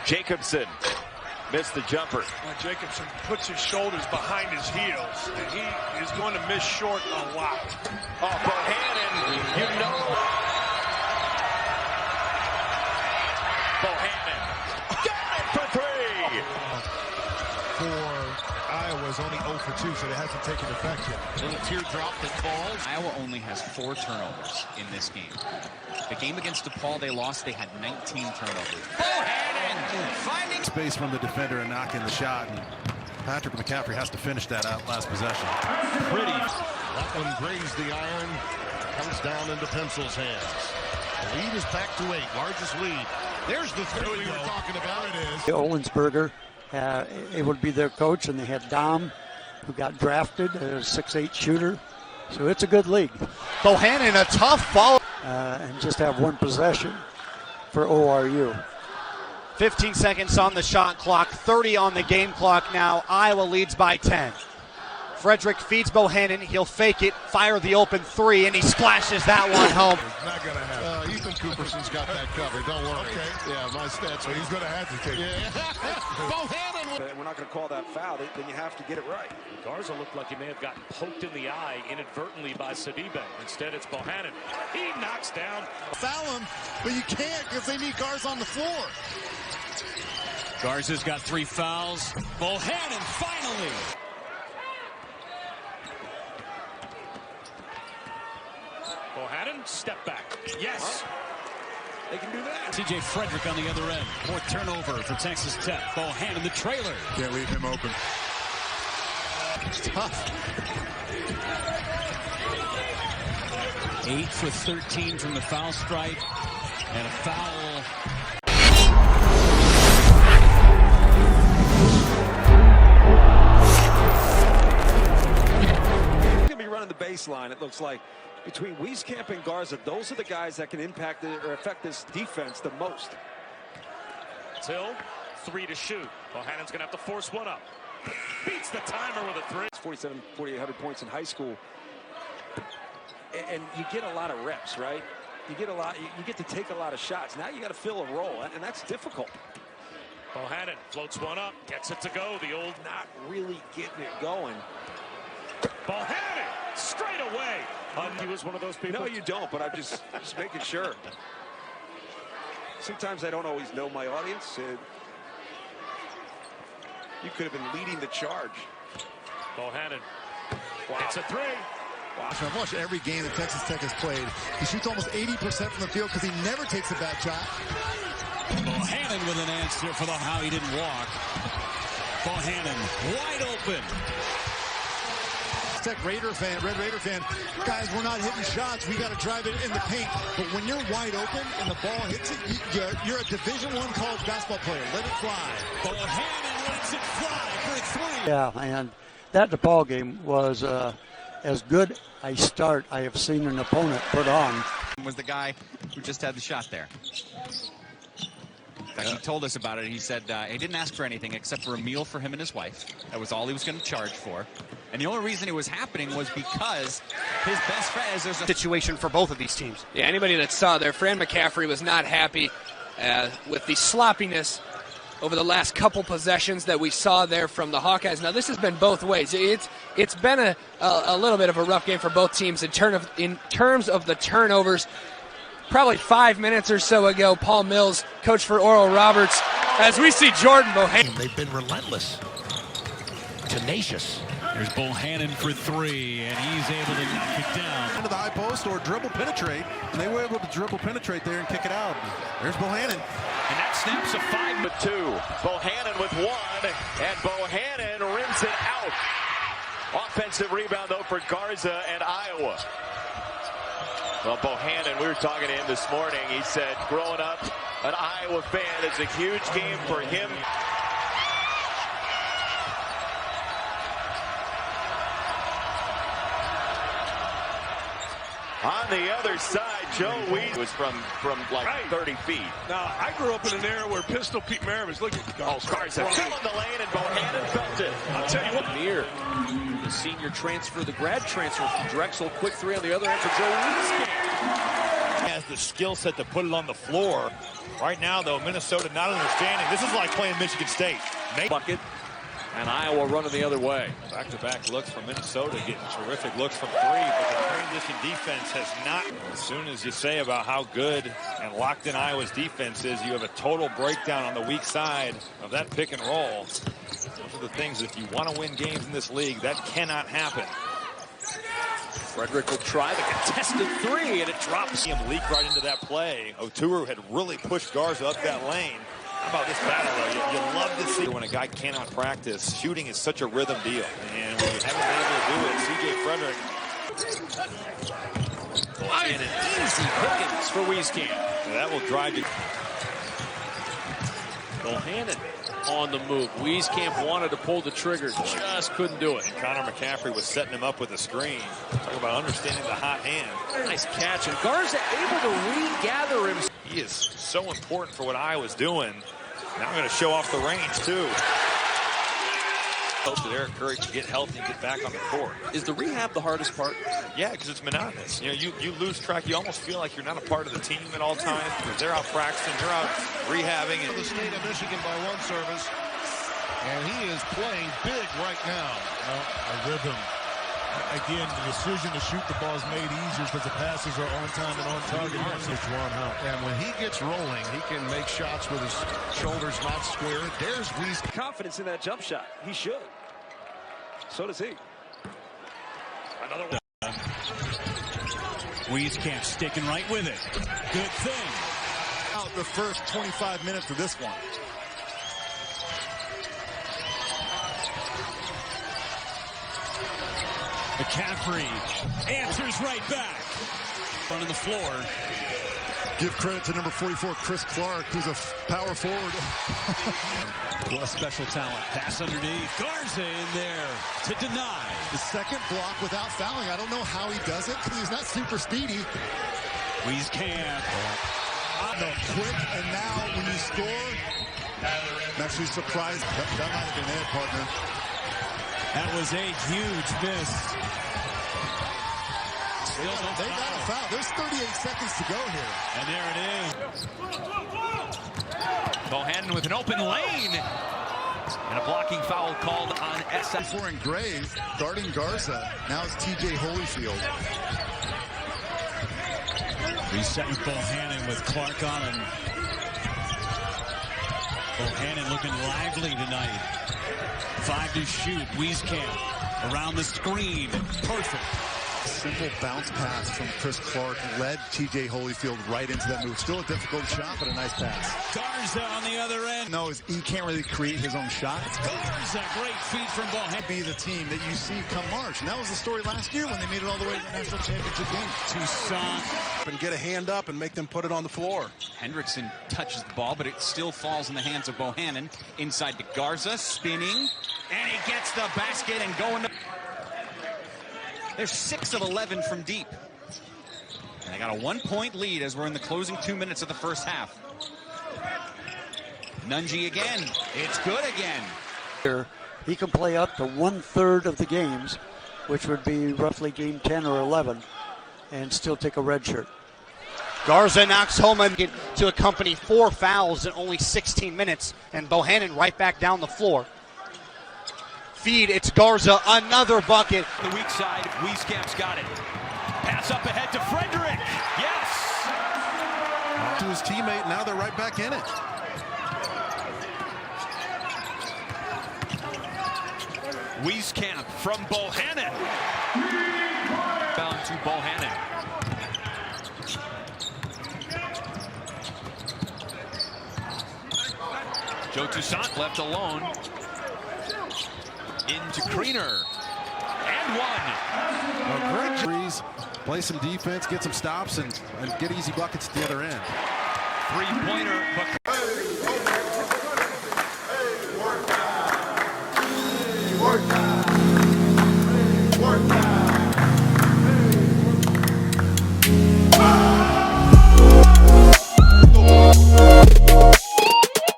Jacobson missed the jumper. Jacobson puts his shoulders behind his heels, and he is going to miss short a lot. Oh, Bohannon, you know. Bohannon, got it for three. For Iowa's only 0 for 2, so it hasn't taken effect yet. Little teardrop that falls. Iowa only has 4 turnovers in this game. The game against DePaul they lost, they had 19 turnovers. Bohannon finding space from the defender and knocking the shot. And Patrick McCaffrey has to finish that out last possession. Pretty. That one grazed the iron. Comes down into Pencil's hands. The lead is back to 8. Largest lead. There's the three we were talking about. It is. Olensberger, it would be their coach, and they had Dom, who got drafted, a 6'8" shooter. So it's a good league. Bohannon, a tough follow. And just have one possession for ORU. 15 seconds on the shot clock, 30 on the game clock now. Iowa leads by 10. Frederick feeds Bohannon. He'll fake it, fire the open three, and he splashes that one home. It's not going to happen. Ethan Cooperson's got that covered. Don't worry. Okay. Yeah, my stats. So he's going to have to take it. Bohannon. We're not going to call that foul. Then you have to get it right. Garza looked like he may have gotten poked in the eye inadvertently by Sidibe. Instead, it's Bohannon. He knocks down. Foul him, but you can't because they need Garza on the floor. Garza's got 3 fouls. Bohannon finally. Bohannon, step back. Yes. They can do that. TJ Frederick on the other end. 4th turnover for Texas Tech. Bohannon, the trailer. Can't leave him open. It's tough. 8 for 13 from the foul stripe. And a foul. He's going to be running the baseline, it looks like. Between Wieskamp and Garza, those are the guys that can impact or affect this defense the most. Till 3 to shoot. Bohannon's going to have to force one up. Beats the timer with a 3. 4,800 points in high school. And you get a lot of reps, right? You get to take a lot of shots. Now you got to fill a role, and that's difficult. Bohannon floats one up, gets it to go. The old Not really getting it going. Bohannon straight away. He was one of those people. No, you don't, but I'm just making sure. Sometimes I don't always know my audience. You could have been leading the charge. Bohannon. Wow. It's a 3. Wow. I've watched every game that Texas Tech has played. He shoots almost 80% from the field because he never takes a bad shot. Bohannon with an answer for how he didn't walk. Bohannon wide open. Tech Red Raider fan, guys, we're not hitting shots. We got to drive it in the paint. But when you're wide open and the ball hits it, you're a Division I college basketball player. Let it fly. Bohannon lets it fly for a 3. Yeah, and that DePaul game was as good a start I have seen an opponent put on. was the guy who just had the shot there. In fact, he told us about it. He said he didn't ask for anything except for a meal for him and his wife. That was all he was going to charge for. And the only reason it was happening was because his best friend is there's a Situation for both of these teams. Yeah, anybody that saw there, Fran McCaffrey was not happy with the sloppiness over the last couple possessions that we saw there from the Hawkeyes. Now, this has been both ways. It's been a little bit of a rough game for both teams in terms of the turnovers. Probably 5 minutes or so ago, Paul Mills, coach for Oral Roberts, as we see Jordan Bohannon. They've been relentless, tenacious. There's Bohannon for 3, and he's able to knock it down. Into the high post or dribble penetrate, and they were able to dribble penetrate there and kick it out. There's Bohannon. And that snaps a 5 with 2. Bohannon with 1, and Bohannon rims it out. Offensive rebound, though, for Garza and Iowa. Well, Bohannon, we were talking to him this morning. He said growing up an Iowa fan is a huge game for him. On the other side, Joe Weed was from like 30 feet. Now, I grew up in an era where Pistol Pete Maravich, look at Garza filling the lane, and Bohannon felt it. I'll tell you what. Near the senior transfer, the grad transfer from Drexel. Quick 3 on the other end for Joe Wieskamp. Yeah, the skill set to put it on the floor. Right now, though, Minnesota not understanding. This is like playing Michigan State. Bucket. And Iowa running the other way. Back-to-back looks from Minnesota, getting terrific looks from three, but the transition defense has not. As soon as you say about how good and locked in Iowa's defense is, you have a total breakdown on the weak side of that pick and roll. Those are the things, if you want to win games in this league, that cannot happen. Frederick will try the contested three, and it drops. See him leak right into that play. Oturu had really pushed Garza up that lane. How about this battle, though? You love to see when a guy cannot practice. Shooting is such a rhythm deal. And when you haven't been able to do it, C.J. Frederick. And an easy pickings for Wieskamp. So that will drive you. Bohannon on the move. Wieskamp wanted to pull the trigger, just couldn't do it. And Connor McCaffrey was setting him up with a screen. Talk about understanding the hot hand. Nice catch, and Garza able to regather him. He is so important for what Iowa's doing. Now I'm going to show off the range, too. Hope that Eric Curry can get healthy and get back on the court. Is the rehab the hardest part? Yeah, because it's monotonous. You know, you lose track. You almost feel like you're not a part of the team at all times because they're out practicing, you're out rehabbing. The state of Michigan by one service, and he is playing big right now. A rhythm. Again, the decision to shoot the ball is made easier because the passes are on time and on target. And when he gets rolling, he can make shots with his shoulders not square. There's Wieskamp. Confidence in that jump shot. He should. So does he. Another one. Wieskamp sticking right with it. Good thing. Out the first 25 minutes of this one. McCaffrey answers right back. Running the floor. Give credit to number 44, Chris Clark, who's a power forward. Plus special talent. Pass underneath. Garza in there to deny. The second block without fouling. I don't know how he does it because he's not super speedy. Wieskamp. No, quick, and now when you score, I'm actually surprised. That might have been it, partner. That was a huge miss. Still no foul. They got a foul. There's 38 seconds to go here. And there it is. Bohannon with an open lane. And a blocking foul called on SF. Before in gray, guarding Garza. Now it's T.J. Holyfield. Reset with Bohannon with Clark on him. Bohannon looking lively tonight. 5 to shoot. Wieskamp around the screen. Perfect. Simple bounce pass from Chris Clark led T.J. Holyfield right into that move. Still a difficult shot, but a nice pass. Garza on the other end. No, he can't really create his own shot. Garza, great feed from Bohannon. Be the team that you see come March. And that was the story last year when they made it all the way to the national championship game. Tucson. And get a hand up and make them put it on the floor. Hendrickson touches the ball, but it still falls in the hands of Bohannon. Inside to Garza, spinning. And he gets the basket and going to... They're 6 of 11 from deep. And they got a 1-point lead as we're in the closing 2 minutes of the first half. Nunji again. It's good again. He can play up to 1/3 of the games, which would be roughly game 10 or 11, and still take a red shirt. Garza knocks home to accompany 4 fouls in only 16 minutes, and Bohannon right back down the floor. Feed, it's Garza, another bucket. The weak side, Wieskamp's got it. Pass up ahead to Frederick. Yes! To his teammate, now they're right back in it. Wieskamp from Bohannon. Down to Bohannon. Joe Toussaint left alone. Into Kriener. And one. Great threes. Play some defense, get some stops, and get easy buckets at the other end. Three-pointer, but